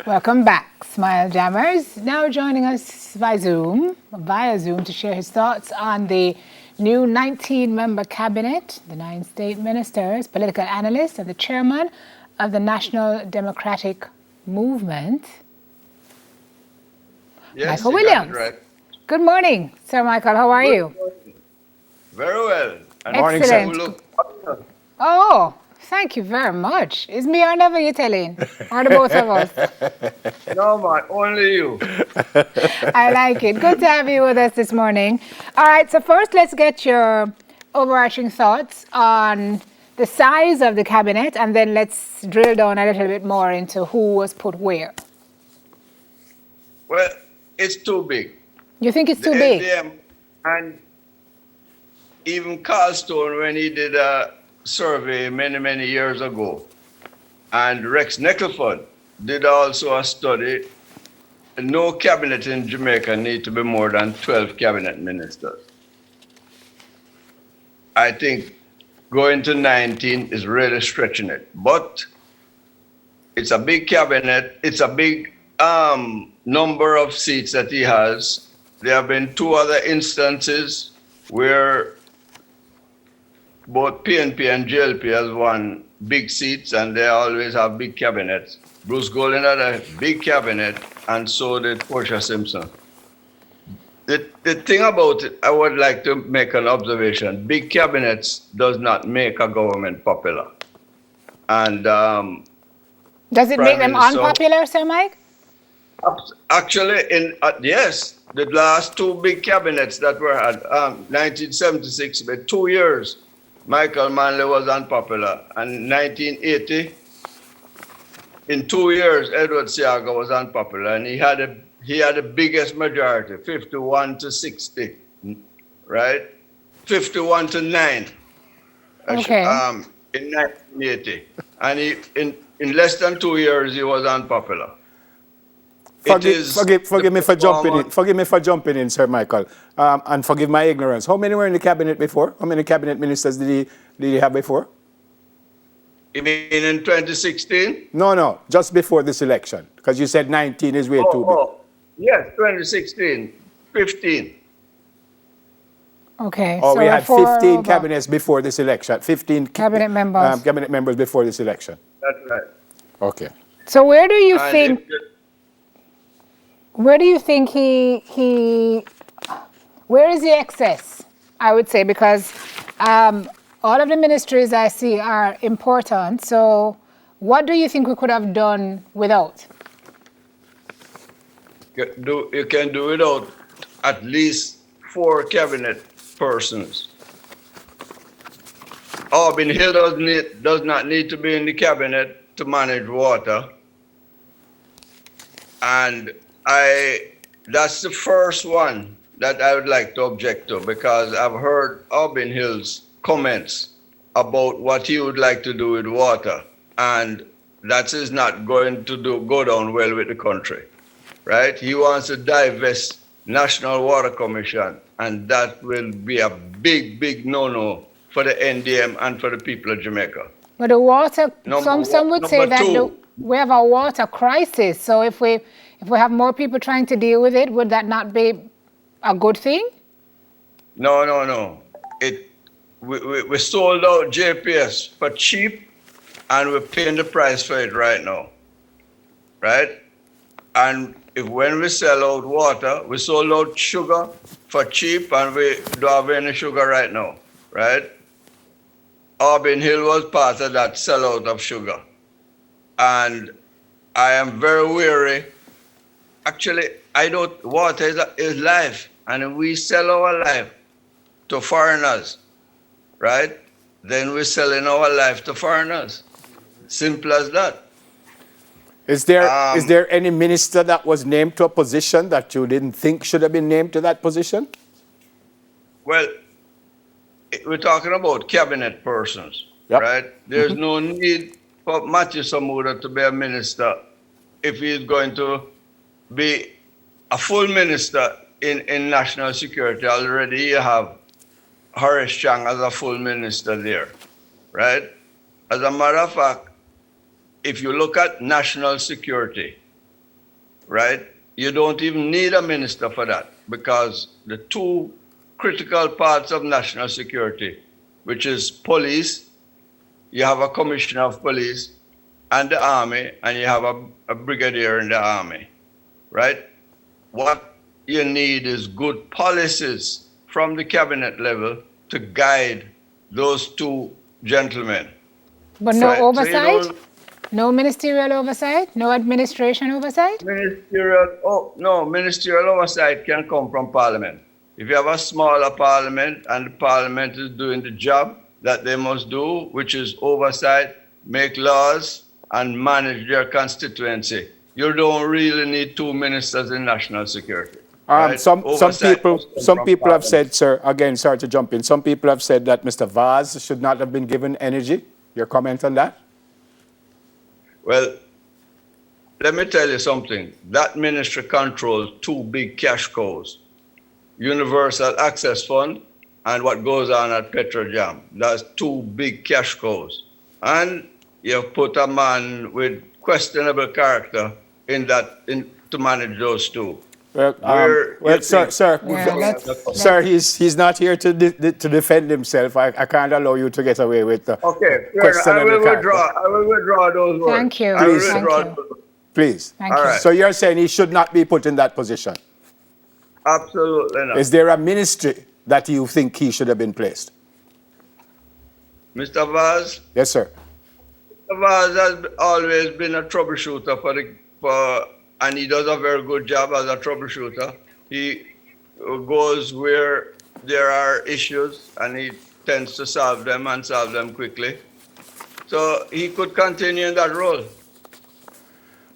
Welcome back, Smile Jammers. Now joining us via Zoom to share his thoughts on the new 19-member cabinet, the 9 state ministers, political analyst, and the chairman of the National Democratic Movement, Yes, Michael you got it Williams. right. Good morning, Sir Michael. How are Good you? morning. Very well. And Morning, sir. you look Oh, thank you very much. Is me or never you telling? Or the both of us? no, man, only you. I like it. Good to have you with us this morning. All right, so first let's get your overarching thoughts on the size of the cabinet, and then let's drill down a little bit more into who was put where. Well, it's too big. You think it's The too big? NDM and even Carlstone, when he did a survey many, many years ago, and Rex Neckleford did also a study. No cabinet in Jamaica need to be more than 12 cabinet ministers. I think going to 19 is really stretching it, but it's a big cabinet. It's a big number of seats that he has. There have been 2 other instances where both PNP and JLP has won big seats, and they always have big cabinets. Bruce Golding had a big cabinet, and so did Portia Simpson. The thing about it, I would like to make an observation. Big cabinets does not make a government popular. And does it make them unpopular, Sir Mike? Actually, yes, the last 2 big cabinets that were had, 1976, but 2 years, Michael Manley was unpopular. And 1980, in 2 years, Edward Seaga was unpopular, and he had the biggest majority, 51 to 60, right? 51 to 9. Okay. In 1980, and in less than 2 years, he was unpopular. Forgive me for jumping in. Forgive me for jumping in, Sir Michael, and forgive my ignorance. How many were in the cabinet before? How many cabinet ministers did he have before? You mean in 2016? No, just before this election, because you said 19 is way too big. Yes, 2016, 15. Okay. Oh, so we had 15 cabinets before this election. 15 cabinet members. Cabinet members before this election. That's right. Okay. So where do you think? Where do you think where is the excess, I would say, because all of the ministries I see are important. So what do you think we could have done without? You can do without at least 4 cabinet persons. Albin Hill does not need to be in the cabinet to manage water. And that's the first one that I would like to object to, because I've heard Albin Hill's comments about what he would like to do with water, and that is not going to go down well with the country, right? He wants to divest National Water Commission, and that will be a big, big no-no for the NDM and for the people of Jamaica. But the water, some would say that we have a water crisis. So if we have more people trying to deal with it, would that not be a good thing? No. We sold out JPS for cheap, and we're paying the price for it right now, right? And when we sell out water, we sold out sugar for cheap, and we don't have any sugar right now, right? Albin Hill was part of that sellout of sugar. And I am very weary. Actually, water is life, and we sell our life to foreigners, right? Then we're selling our life to foreigners. Simple as that. Is there any minister that was named to a position that you didn't think should have been named to that position? Well, we're talking about cabinet persons, right? There's no need for Matthew Samuda to be a minister if he's going to be a full minister in national security. Already you have Horace Chang as a full minister there, right? As a matter of fact, if you look at national security, right, you don't even need a minister for that, because the two critical parts of national security, which is police, you have a commissioner of police, and the army, and you have a brigadier in the army, right? What you need is good policies from the cabinet level to guide those two gentlemen. But no Right. So, oversight? No ministerial oversight? No administration oversight? ministerial oversight can come from parliament. If you have a smaller parliament and the parliament is doing the job that they must do, which is oversight, make laws, and manage their constituency, you don't really need two ministers in national security. Right? Some Oversight people must come from have parliament. said, sir, again, sorry to jump in. Some people have said that Mr. Vaz should not have been given energy. Your comment on that? Well, let me tell you something. That ministry controls two big cash cows: Universal Access Fund and what goes on at Petrojam. That's two big cash cows. And you put a man with questionable character in to manage those two. Sir, Yeah, he's not here to defend himself. I can't allow you to get away with the Okay, fair enough. questionable character. I will withdraw those words. Thank you. I will Please. withdraw Thank you. those. Please. Thank All you. right. So you're saying he should not be put in that position? Absolutely not. Is there a ministry that you think he should have been placed? Mr. Vaz, Yes, sir. Mr. Vaz has always been a troubleshooter and he does a very good job as a troubleshooter. He goes where there are issues and he tends to solve them and solve them quickly. So he could continue in that role.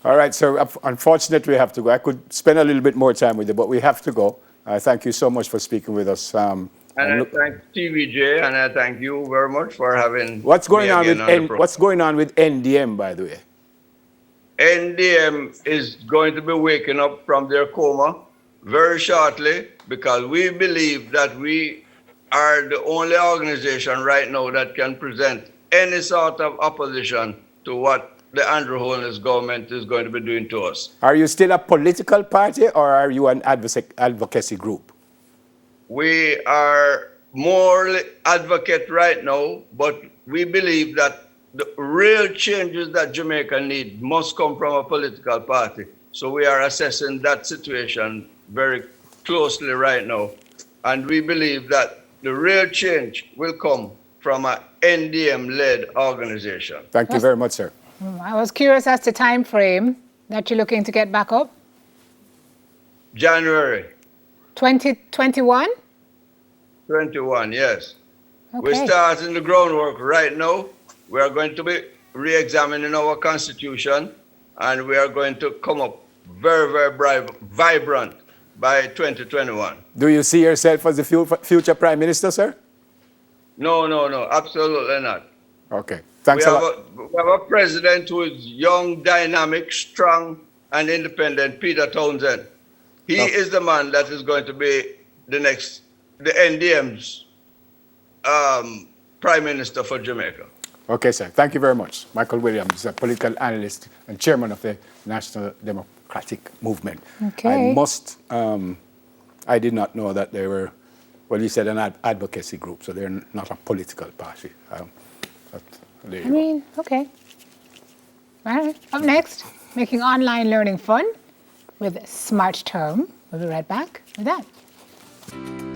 All right, sir. Unfortunately, we have to go. I could spend a little bit more time with you, but we have to go. Thank you so much for speaking with us. And I thank TVJ and I thank you very much for having What's going me on again with the program. what's going on with NDM, by the way? NDM is going to be waking up from their coma very shortly, because we believe that we are the only organization right now that can present any sort of opposition to what the Andrew Holness government is going to be doing to us. Are you still a political party or are you an advocacy group? We are more advocate right now, but we believe that the real changes that Jamaica needs must come from a political party. So we are assessing that situation very closely right now. And we believe that the real change will come from an NDM-led organization. Thank you very much, sir. I was curious as to time frame that you're looking to get back up. January 2021? 21, yes. Okay. We're starting the groundwork right now. We are going to be re-examining our constitution, and we are going to come up very, very vibrant by 2021. Do you see yourself as the future prime minister, sir? No, absolutely not. Okay. Thanks a lot. We have a president who is young, dynamic, strong, and independent, Peter Townsend. He is the man that is going to be the NDM's prime minister for Jamaica. Okay, sir. Thank you very much. Michael Williams, a political analyst and chairman of the National Democratic Movement. Okay. I did not know that they were, well, you said an advocacy group, so they're not a political party. Okay. All right. Up next, making online learning fun with Smart Term. We'll be right back with that.